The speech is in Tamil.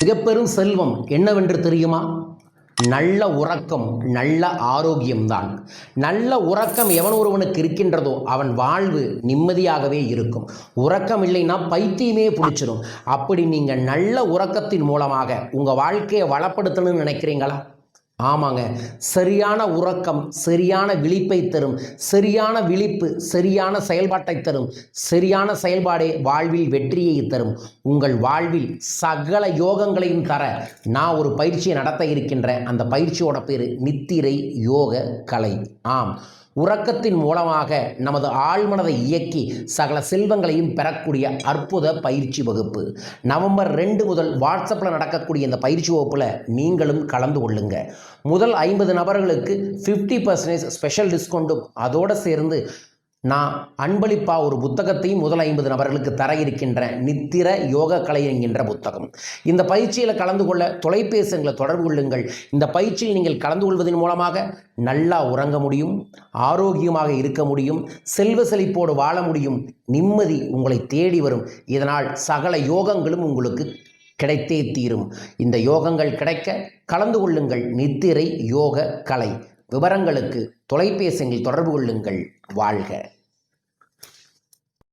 மிகப்பெரும் செல்வம் என்னவென்று தெரியுமா? நல்ல உறக்கம், நல்ல ஆரோக்கியம்தான். நல்ல உறக்கம் எவன் ஒருவனுக்கு இருக்கின்றதோ அவன் வாழ்வு நிம்மதியாகவே இருக்கும். உறக்கம் இல்லைன்னா பைத்தியமே பிடிச்சிடும். அப்படி நீங்கள் நல்ல உறக்கத்தின் மூலமாக உங்கள் வாழ்க்கையை வளப்படுத்தணும்னு நினைக்கிறீங்களா? ஆமாங்க, சரியான உறக்கம் சரியான விழிப்பை தரும். சரியான விழிப்பு சரியான செயல்பாட்டை தரும். சரியான செயல்பாடே வாழ்வில் வெற்றியை தரும். உங்கள் வாழ்வில் சகல யோகங்களையும் தர நான் ஒரு பயிற்சியை நடத்த இருக்கின்றேன். அந்த பயிற்சியோட பேர் நித்திரை யோக கலை. ஆம், உறக்கத்தின் மூலமாக நமது ஆழ்மனதை இயக்கி சகல செல்வங்களையும் பெறக்கூடிய அற்புத பயிற்சி வகுப்பு. நவம்பர் 2 முதல் வாட்ஸ்அப்பில் நடக்கக்கூடிய இந்த பயிற்சி வகுப்பில் நீங்களும் கலந்து கொள்ளுங்க. முதல் 50 நபர்களுக்கு 50% ஸ்பெஷல் டிஸ்கவுண்ட்டும் அதோடு சேர்ந்து நான் அன்பளிப்பாக ஒரு புத்தகத்தையும் முதல் 50 நபர்களுக்கு தர இருக்கின்றேன். நித்திர யோக கலை என்கின்ற புத்தகம். இந்த பயிற்சியில் கலந்து கொள்ள தொலைபேசிகளை தொடர்பு கொள்ளுங்கள். இந்த பயிற்சியில் நீங்கள் கலந்து கொள்வதன் மூலமாக நல்லா உறங்க முடியும், ஆரோக்கியமாக இருக்க முடியும், செல்வ செழிப்போடு வாழ முடியும், நிம்மதி உங்களை தேடி வரும். இதனால் சகல யோகங்களும் உங்களுக்கு கிடைத்தே தீரும். இந்த யோகங்கள் கிடைக்க கலந்து கொள்ளுங்கள். நித்திரை யோக கலை. விவரங்களுக்கு தொலைபேசியில் தொடர்பு கொள்ளுங்கள். வாழ்க.